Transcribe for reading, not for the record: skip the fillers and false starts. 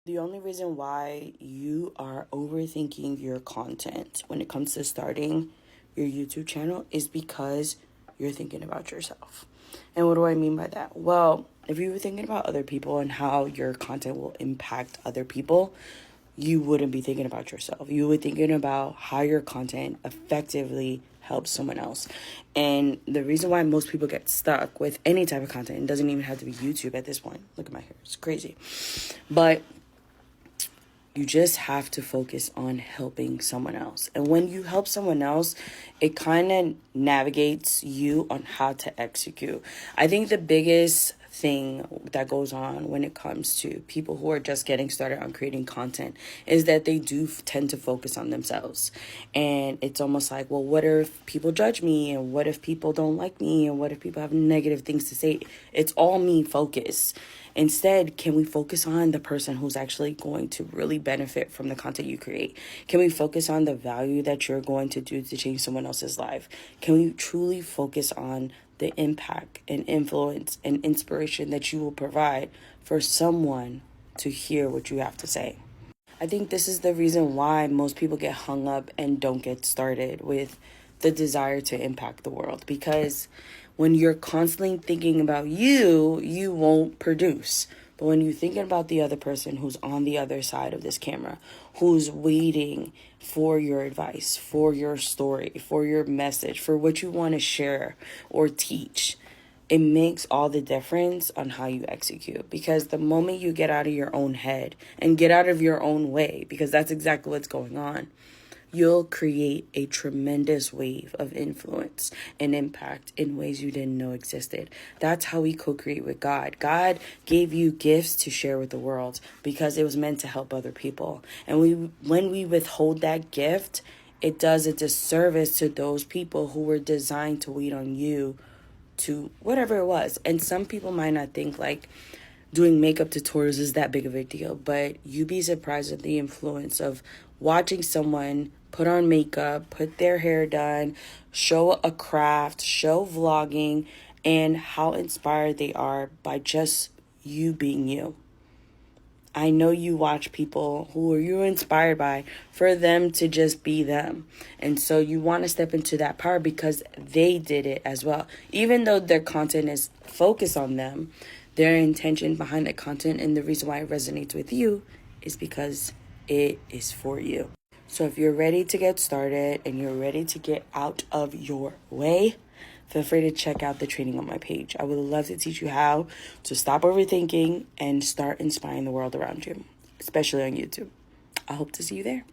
The only reason why you are overthinking your content when it comes to starting your YouTube channel is because you're thinking about yourself. And what do I mean by that? Well, if you were thinking about other people and how your content will impact other people, you wouldn't be thinking about yourself. You would be thinking about how your content effectively helps someone else. And the reason why most people get stuck with any type of content, it doesn't even have to be YouTube at this point. Look at my hair, it's crazy. But you just have to focus on helping someone else. And when you help someone else, it kind of navigates you on how to execute. I think the biggest thing that goes on when it comes to people who are just getting started on creating content is that they do tend to focus on themselves. And it's almost like, well, what if people judge me? And what if people don't like me? And what if people have negative things to say? It's all me focus. Instead, can we focus on the person who's actually going to really benefit from the content you create? Can we focus on the value that you're going to do to change someone else's life? Can we truly focus on the impact and influence and inspiration that you will provide for someone to hear what you have to say? I think this is the reason why most people get hung up and don't get started with the desire to impact the world, because when you're constantly thinking about you won't produce. But when you're thinking about the other person who's on the other side of this camera, who's waiting for your advice, for your story, for your message, for what you want to share or teach, it makes all the difference on how you execute. Because the moment you get out of your own head and get out of your own way, because that's exactly what's going on, you'll create a tremendous wave of influence and impact in ways you didn't know existed. That's how we co-create with God. God gave you gifts to share with the world because it was meant to help other people. And when we withhold that gift, it does a disservice to those people who were designed to wait on you to whatever it was. And some people might not think like doing makeup tutorials is that big of a deal, but you'd be surprised at the influence of watching someone put on makeup, put their hair done, show a craft, show vlogging, and how inspired they are by just you being you. I know you watch people who are you inspired by for them to just be them. And so you want to step into that power because they did it as well. Even though their content is focused on them, their intention behind the content and the reason why it resonates with you is because it is for you. So if you're ready to get started and you're ready to get out of your way, feel free to check out the training on my page. I would love to teach you how to stop overthinking and start inspiring the world around you, especially on YouTube. I hope to see you there.